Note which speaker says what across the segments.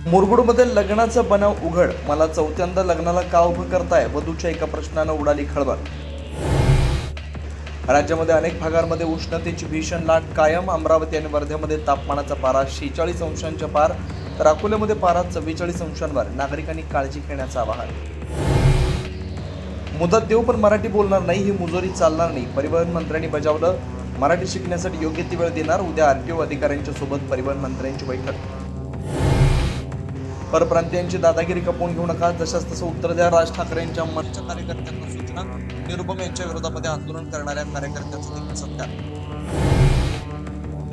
Speaker 1: मुरगुडमध्ये लग्नाचं बनाव उघड. मला चौथ्यांदा लग्नाला का उभं करताय? वधूच्या एका प्रश्नानं उडाली खळबळ. राज्यामध्ये अनेक भागांमध्ये उष्णतेची भीषण लाट कायम. अमरावती आणि वर्ध्यामध्ये तापमानाचा पारा 46 अंशांच्या पार, तर अकोल्यामध्ये पारा 44 अंशांवर. नागरिकांनी काळजी घेण्याचं आवाहन. मुदत देऊ पण मराठी बोलणार नाही, ही मुजोरी चालणार नाही. परिवहन मंत्र्यांनी बजावलं. मराठी शिकण्यासाठी योग्य ती वेळ देणार. उद्या आरटीओ अधिकाऱ्यांच्या सोबत परिवहन मंत्र्यांची बैठक. परप्रांतीयांची दादागिरी खपवून घेऊ नका, जशास तसं उत्तर द्या. राज ठाकरेंच्या मनच्या कार्यकर्त्यांना सूचना. निरुपम यांच्या विरोधामध्ये आंदोलन करणाऱ्या कार्यकर्त्यांचा देखील सत्कार.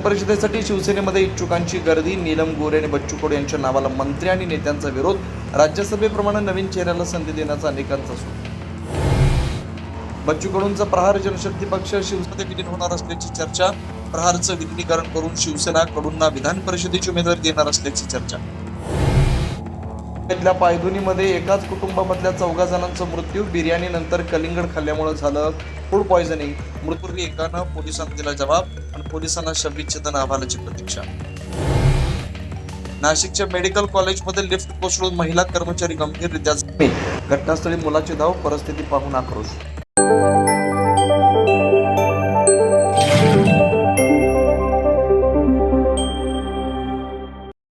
Speaker 1: परिषदेसाठी शिवसेनेमध्ये इच्छुकांची गर्दी. नीलम गोरे आणि बच्चू कडू यांच्या नावाला मंत्री आणि नेत्यांचा विरोध. राज्यसभेप्रमाणे नवीन चेहऱ्याला संधी देण्याचा अनेकांचा सूर. बच्चू कडूंचा प्रहार जनशक्ती पक्ष शिवसेनेत विलीन होणार असल्याची चर्चा. प्रहारचं विलीनीकरण करून शिवसेना कडूंना विधान परिषदेची उमेदवारी देणार असल्याची चर्चा. इथल्या पायधुनीमध्ये एकाच कुटुंबामधल्या 14 जणांचा मृत्यू. बिर्याणीनंतर कलिंगड खाल्ल्यामुळे झालं फूड पॉयझनिंग. मृत्यूपूर्वी एकानं पोलिसांना दिला जबाब आणि पोलिसांना शवविच्छेदन अहवालाची प्रतीक्षा. नाशिकच्या मेडिकल कॉलेजमध्ये लिफ्ट कोसळून महिला कर्मचारी गंभीररित्या जखमी. घटनास्थळी मुलाची धाव. परिस्थिती पाहून आक्रोश.